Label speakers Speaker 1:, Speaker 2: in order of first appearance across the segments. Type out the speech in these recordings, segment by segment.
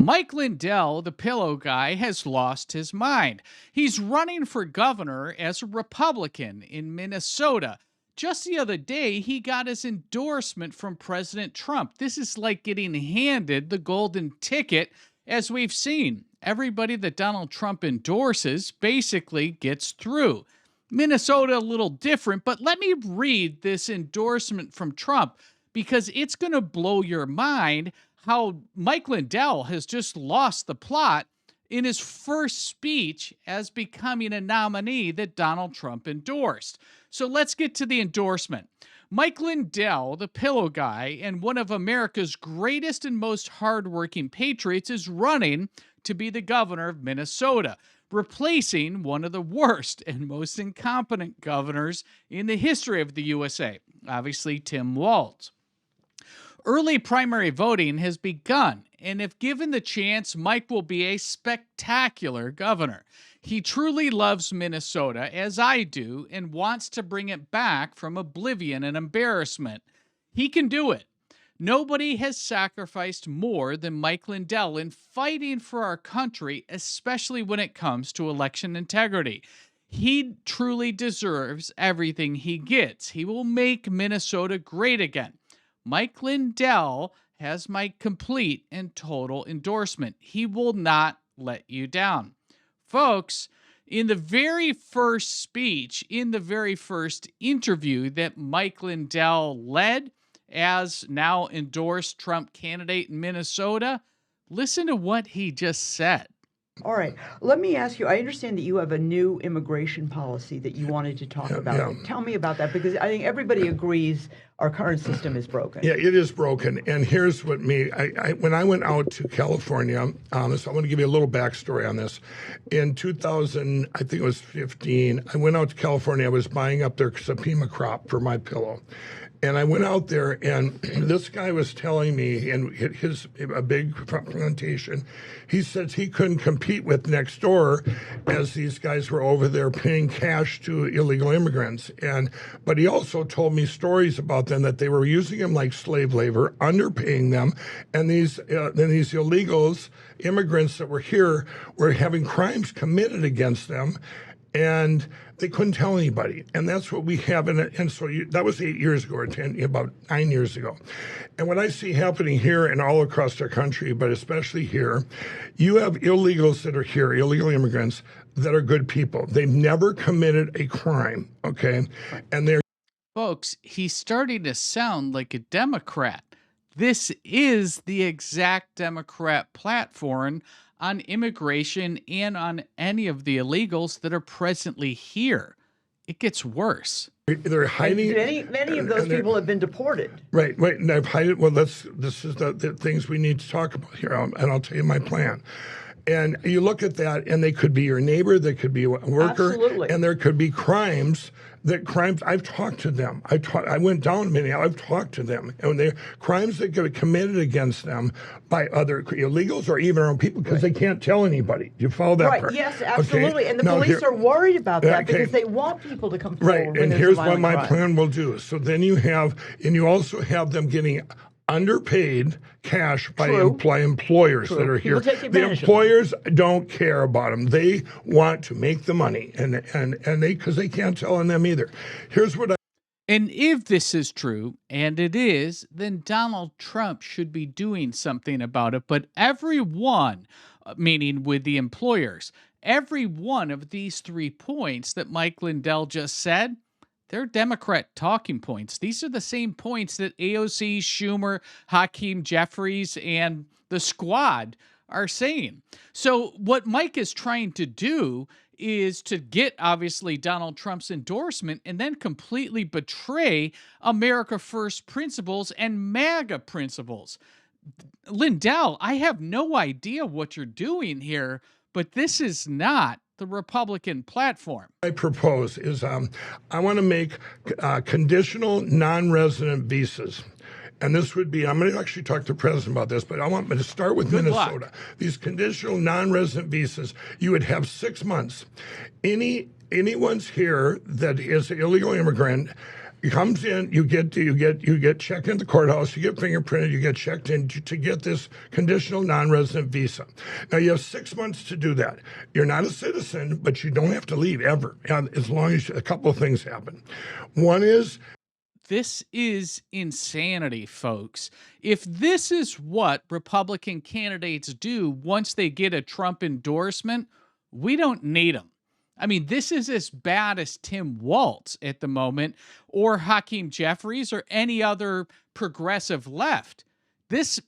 Speaker 1: Mike Lindell, the pillow guy, has lost his mind. He's running for governor as a Republican in Minnesota. Just the other day, he got his endorsement from President Trump. This is like getting handed the golden ticket, as we've seen. Everybody that Donald Trump endorses basically gets through. Minnesota, a little different, but let me read this endorsement from Trump because it's going to blow your mind how Mike Lindell has just lost the plot in his first speech as becoming a nominee that Donald Trump endorsed. So let's get to the endorsement. Mike Lindell, the pillow guy and one of America's greatest and most hardworking patriots, is running to be the governor of Minnesota, replacing one of the worst and most incompetent governors in the history of the USA, obviously Tim Walz. Early primary voting has begun, and if given the chance, Mike will be a spectacular governor. He truly loves Minnesota, as I do, and wants to bring it back from oblivion and embarrassment. He can do it. Nobody has sacrificed more than Mike Lindell in fighting for our country, especially when it comes to election integrity. He truly deserves everything he gets. He will make Minnesota great again. Mike Lindell has my complete and total endorsement. He will not let you down. Folks, in the very first speech, in the very first interview that Mike Lindell led as now endorsed Trump candidate in Minnesota, listen to what he just said.
Speaker 2: All right. Let me ask you, I understand that you have a new immigration policy that you wanted to talk about.
Speaker 3: Yeah.
Speaker 2: Tell me about that, because I think everybody agrees our current system is broken.
Speaker 3: Yeah, it is broken. And here's what when I went out to California, so I want to give you a little backstory on this. In 2000, I think it was 15, I went out to California. I was buying up their Supima crop for my pillow. And I went out there, and this guy was telling me, in a big plantation, he says he couldn't compete with next door, as these guys were over there paying cash to illegal immigrants. But he also told me stories about them, that they were using them like slave labor, underpaying them, and these illegals, immigrants that were here, were having crimes committed against them. And they couldn't tell anybody. And that's what we have. And so that was 8 years ago, or about 9 years ago. And what I see happening here and all across our country, but especially here, you have illegals that are here, illegal immigrants, that are good people. They've never committed a crime, okay? And they're...
Speaker 1: Folks, he's starting to sound like a Democrat. This is the exact Democrat platform on immigration and on any of the illegals that are presently here. It gets worse.
Speaker 3: They're hiding.
Speaker 2: Many of those people have been deported.
Speaker 3: Right. And they've hidden. Well, this is the things we need to talk about here, and I'll tell you my plan. And you look at that, and they could be your neighbor, they could be a worker,
Speaker 2: Absolutely.
Speaker 3: And there could be crimes. I've talked to them. I went down to Minneapolis. I've talked to them, and they're crimes that get committed against them by other illegals or even our own people, because they can't tell anybody. Do you follow that part?
Speaker 2: Yes, absolutely.
Speaker 3: Okay.
Speaker 2: And the police are worried about that because they want people to come forward.
Speaker 3: Right. And here's what my plan will do. So then you also have them getting underpaid cash by employers that are here. The employers don't care about them. They want to make the money, and because they can't tell on them either. Here's what
Speaker 1: And if this is true, and it is, then Donald Trump should be doing something about it. But everyone, meaning with the employers, every one of these 3 points that Mike Lindell just said, they're Democrat talking points. These are the same points that AOC, Schumer, Hakeem Jeffries, and the squad are saying. So what Mike is trying to do is to get, obviously, Donald Trump's endorsement and then completely betray America First principles and MAGA principles. Lindell, I have no idea what you're doing here, but this is not the Republican platform.
Speaker 3: I propose is I want to make conditional non-resident visas. And this would be, I'm going to actually talk to the president about this, but I want to start with Minnesota.
Speaker 1: Luck.
Speaker 3: These conditional non-resident visas, you would have 6 months. Anyone's here that is an illegal immigrant, He comes in, you get checked in the courthouse, you get fingerprinted, you get checked in to get this conditional non-resident visa. Now you have 6 months to do that. You're not a citizen, but you don't have to leave ever, as long as a couple of things happen. One is,
Speaker 1: this is insanity, folks. If this is what Republican candidates do once they get a Trump endorsement, we don't need them. I mean, this is as bad as Tim Walz at the moment, or Hakeem Jeffries, or any other progressive left. This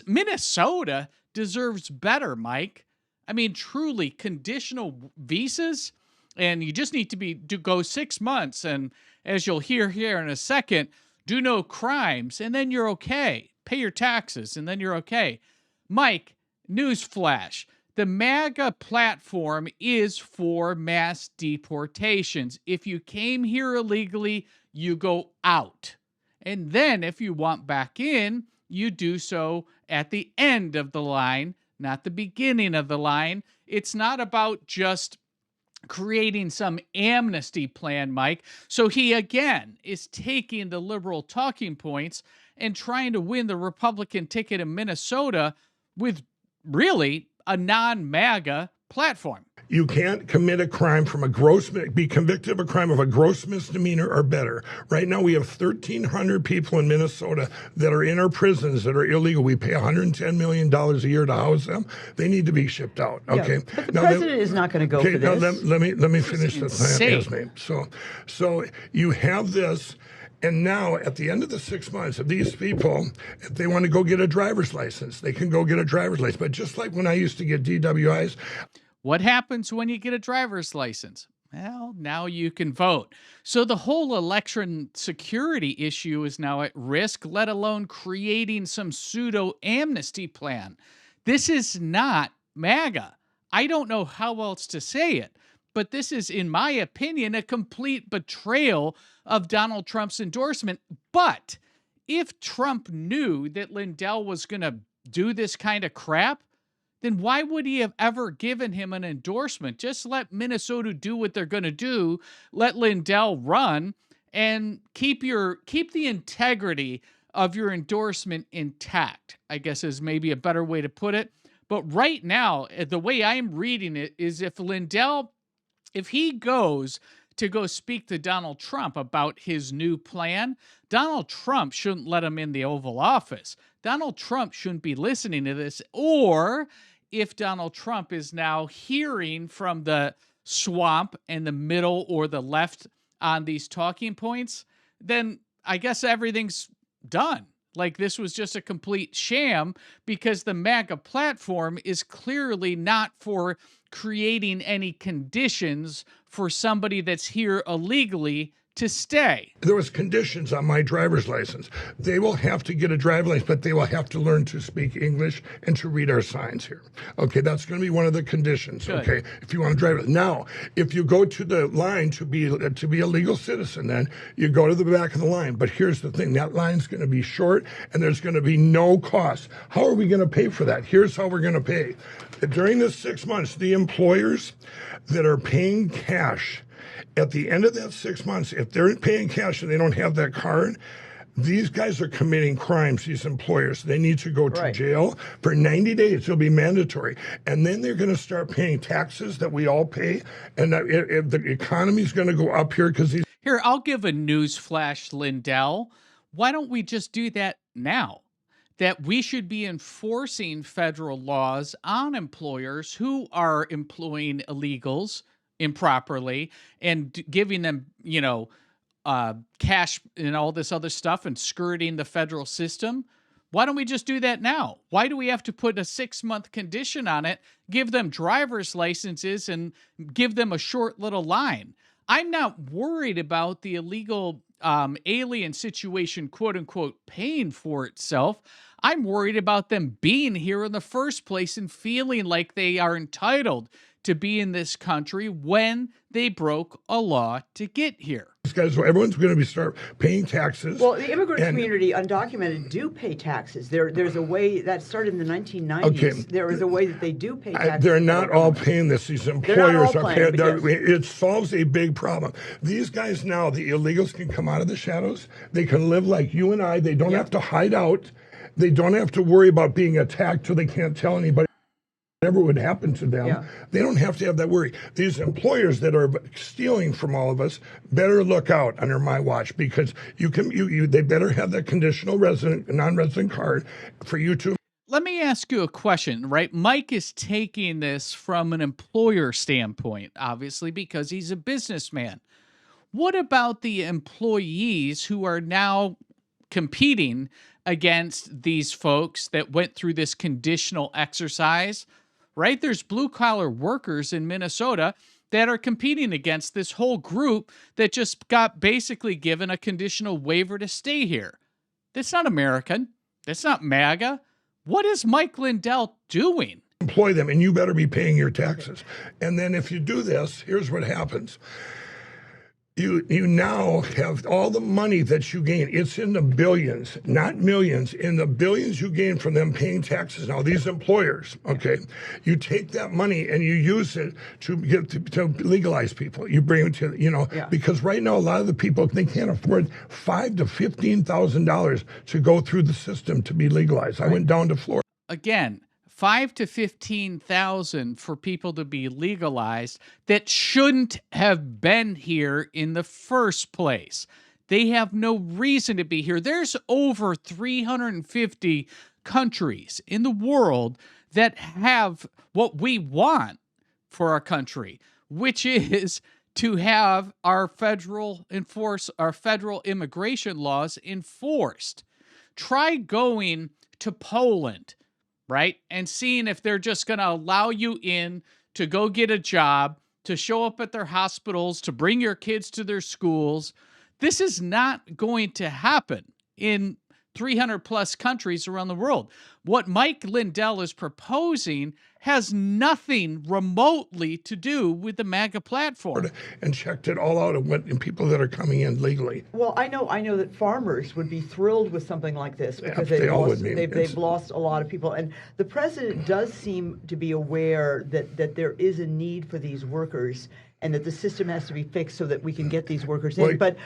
Speaker 1: Minnesota deserves better, Mike. I mean, truly, conditional visas, and you just need to go 6 months, and as you'll hear here in a second, do no crimes, and then you're okay. Pay your taxes, and then you're okay. Mike, newsflash. The MAGA platform is for mass deportations. If you came here illegally, you go out. And then if you want back in, you do so at the end of the line, not the beginning of the line. It's not about just creating some amnesty plan, Mike. So he, again, is taking the liberal talking points and trying to win the Republican ticket in Minnesota with really a non-MAGA platform.
Speaker 3: you can't commit a crime be convicted of a crime of a gross misdemeanor or better. Right now we have 1,300 people in Minnesota that are in our prisons that are illegal. We pay $110 million a year to house them. They need to be shipped out. Okay.
Speaker 2: Yeah, but the president is not going to go for this.
Speaker 3: Let me finish the plan, Esme. So you have this. And now, at the end of the 6 months, if these people, if they want to go get a driver's license, they can go get a driver's license. But just like when I used to get DWIs.
Speaker 1: What happens when you get a driver's license? Well, now you can vote. So the whole election security issue is now at risk, let alone creating some pseudo-amnesty plan. This is not MAGA. I don't know how else to say it. But this is, in my opinion, a complete betrayal of Donald Trump's endorsement. But if Trump knew that Lindell was going to do this kind of crap, then why would he have ever given him an endorsement? Just let Minnesota do what they're going to do. Let Lindell run and keep the integrity of your endorsement intact, I guess is maybe a better way to put it. But right now, the way I'm reading it is if he goes to go speak to Donald Trump about his new plan, Donald Trump shouldn't let him in the Oval Office. Donald Trump shouldn't be listening to this. Or if Donald Trump is now hearing from the swamp and the middle or the left on these talking points, then I guess everything's done. Like this was just a complete sham because the MAGA platform is clearly not for creating any conditions for somebody that's here illegally to stay.
Speaker 3: There was conditions on my driver's license. They will have to get a driver's license, but they will have to learn to speak English and to read our signs here. Okay, that's going to be one of the conditions. Good. Okay, if you want to drive. Now, if you go to the line to be a legal citizen, then you go to the back of the line. But here's the thing: that line's going to be short, and there's going to be no cost. How are we going to pay for that? Here's how we're going to pay. During this 6 months, the employers that are paying cash. At the end of that 6 months, if they're paying cash and they don't have that card, these guys are committing crimes, these employers. They need to go to jail for 90 days. It'll be mandatory. And then they're going to start paying taxes that we all pay. And the economy is going to go up here because these...
Speaker 1: Here, I'll give a news flash, Lindell. Why don't we just do that now? That we should be enforcing federal laws on employers who are employing illegals improperly and giving them, cash and all this other stuff and skirting the federal system. Why don't we just do that now? Why do we have to put a 6-month condition on it, give them driver's licenses and give them a short little line? I'm not worried about the illegal alien situation, quote unquote, paying for itself. I'm worried about them being here in the first place and feeling like they are entitled to be in this country when they broke a law to get here.
Speaker 3: These guys, so everyone's going to be start paying taxes.
Speaker 2: Well, the immigrant community, undocumented, do pay taxes. There's a way that started in the 1990s.
Speaker 3: Okay.
Speaker 2: There is a way that they do pay taxes.
Speaker 3: They're not all paying this. These employers are paying.
Speaker 2: Yes.
Speaker 3: It solves a big problem. These guys now, the illegals can come out of the shadows. They can live like you and I. They don't have to hide out. They don't have to worry about being attacked so they can't tell anybody whatever would happen to them.
Speaker 2: Yeah.
Speaker 3: They don't have to have that worry. These employers that are stealing from all of us better look out under my watch, because they better have that conditional non-resident card for you to.
Speaker 1: Let me ask you a question, right? Mike is taking this from an employer standpoint, obviously, because he's a businessman. What about the employees who are now competing against these folks that went through this conditional exercise, right? There's blue-collar workers in Minnesota that are competing against this whole group that just got basically given a conditional waiver to stay here. That's not American. That's not MAGA. What is Mike Lindell doing?
Speaker 3: Employ them, and you better be paying your taxes. And then if you do this, here's what happens. You now have all the money that you gain. It's in the billions, not millions. In the billions you gain from them paying taxes. Now, these employers, okay, you take that money and you use it to legalize people. You bring it to, because right now a lot of the people, they can't afford $5,000 to $15,000 to go through the system to be legalized. I went down to Florida.
Speaker 1: Again, 5,000 to 15,000 for people to be legalized that shouldn't have been here in the first place. They have no reason to be here. There's over 350 countries in the world that have what we want for our country, which is to have our federal immigration laws enforced. Try going to Poland, right? And seeing if they're just going to allow you in to go get a job, to show up at their hospitals, to bring your kids to their schools. This is not going to happen in 300 plus countries around the world. What Mike Lindell is proposing has nothing remotely to do with the MAGA platform.
Speaker 3: And checked it all out and people that are coming in legally.
Speaker 2: Well, I know that farmers would be thrilled with something like this because
Speaker 3: Yeah,
Speaker 2: they've lost a lot of people. And the president does seem to be aware that there is a need for these workers and that the system has to be fixed so that we can get these workers in. But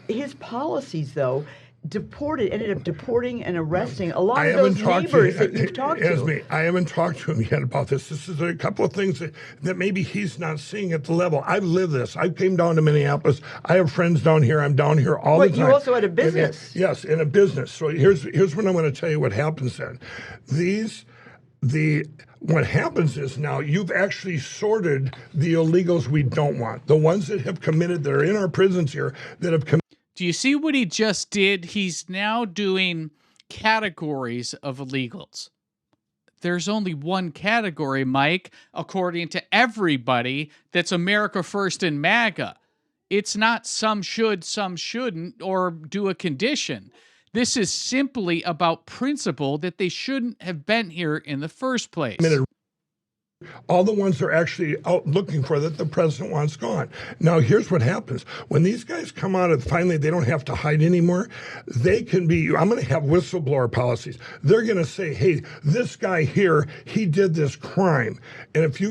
Speaker 2: his policies, though, ended up deporting and arresting a lot of those neighbors that you've talked to.
Speaker 3: I haven't talked to him yet about this. This is a couple of things that maybe he's not seeing at the level. I've lived this. I came down to Minneapolis. I have friends down here. I'm down here all the time.
Speaker 2: You also had a business.
Speaker 3: Yes, in a business. So here's what I'm going to tell you what happens then. What happens is now you've actually sorted the illegals we don't want. The ones that have committed, that are in our prisons here, that have committed.
Speaker 1: Do you see what he just did? He's now doing categories of illegals. There's only one category, Mike, according to everybody, that's America First and MAGA. It's not some should, some shouldn't, or do a condition. This is simply about principle that they shouldn't have been here in the first place.
Speaker 3: All the ones they're actually out looking for that the president wants gone. Now, here's what happens. When these guys come out and finally they don't have to hide anymore, they can be, I'm going to have whistleblower policies. They're going to say, hey, this guy here, he did this crime. And if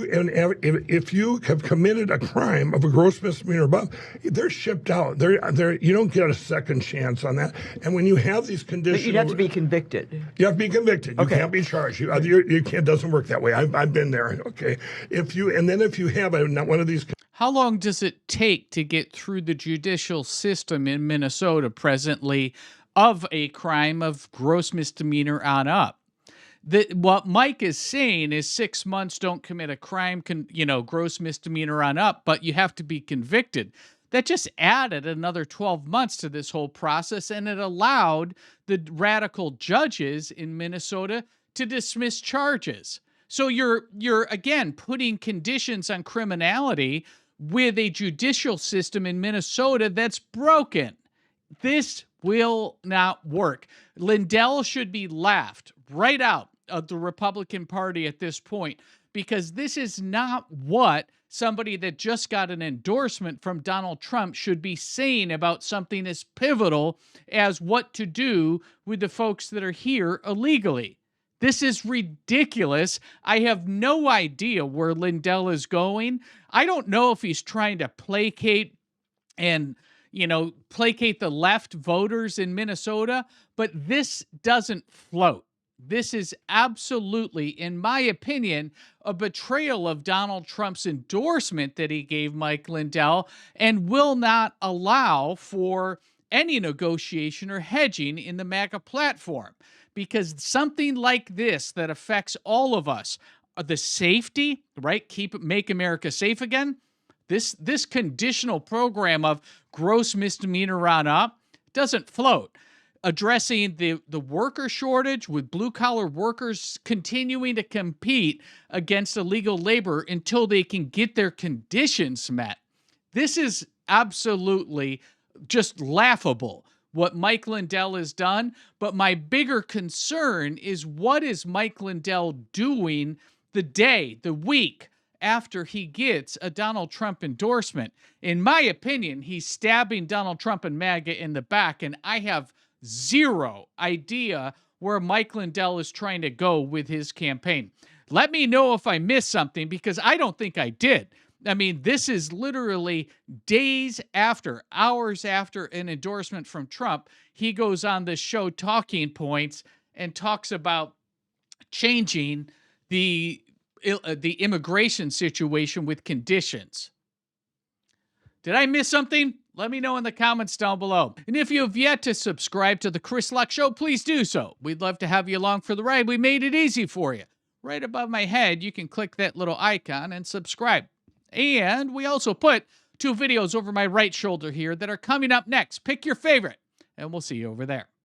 Speaker 3: you have committed a crime of a gross misdemeanor above, they're shipped out. You don't get a second chance on that. And when you have these conditions.
Speaker 2: But you'd have to be convicted.
Speaker 3: You have to be convicted. You can't be charged. You can't, it doesn't work that way. I've been there. Okay. If you have one of these.
Speaker 1: How long does it take to get through the judicial system in Minnesota presently of a crime of gross misdemeanor on up? What Mike is saying is 6 months, don't commit a crime, gross misdemeanor on up, but you have to be convicted. That just added another 12 months to this whole process, and it allowed the radical judges in Minnesota to dismiss charges. So you're again putting conditions on criminality with a judicial system in Minnesota that's broken. This will not work. Lindell should be laughed right out of the Republican Party at this point, because this is not what somebody that just got an endorsement from Donald Trump should be saying about something as pivotal as what to do with the folks that are here illegally. This is ridiculous. I have no idea where Lindell is going. I don't know if he's trying to placate the left voters in Minnesota, but this doesn't float. This is absolutely, in my opinion, a betrayal of Donald Trump's endorsement that he gave Mike Lindell, and will not allow for any negotiation or hedging in the MAGA platform. Because something like this that affects all of us, the safety, right? Make America safe again. This conditional program of gross misdemeanor on up doesn't float. Addressing the worker shortage with blue-collar workers continuing to compete against illegal labor until they can get their conditions met. This is absolutely just laughable, what Mike Lindell has done. But my bigger concern is, what is Mike Lindell doing the week after he gets a Donald Trump endorsement? In my opinion, he's stabbing Donald Trump and MAGA in the back, and I have zero idea where Mike Lindell is trying to go with his campaign. Let me know if I missed something, because I don't think I did. I mean, this is literally days after, hours after an endorsement from Trump. He goes on this show, Talking Points, and talks about changing the immigration situation with conditions. Did I miss something? Let me know in the comments down below. And if you have yet to subscribe to the Chris Locke Show, please do so. We'd love to have you along for the ride. We made it easy for you. Right above my head, you can click that little icon and subscribe. And we also put 2 videos over my right shoulder here that are coming up next. Pick your favorite, and we'll see you over there.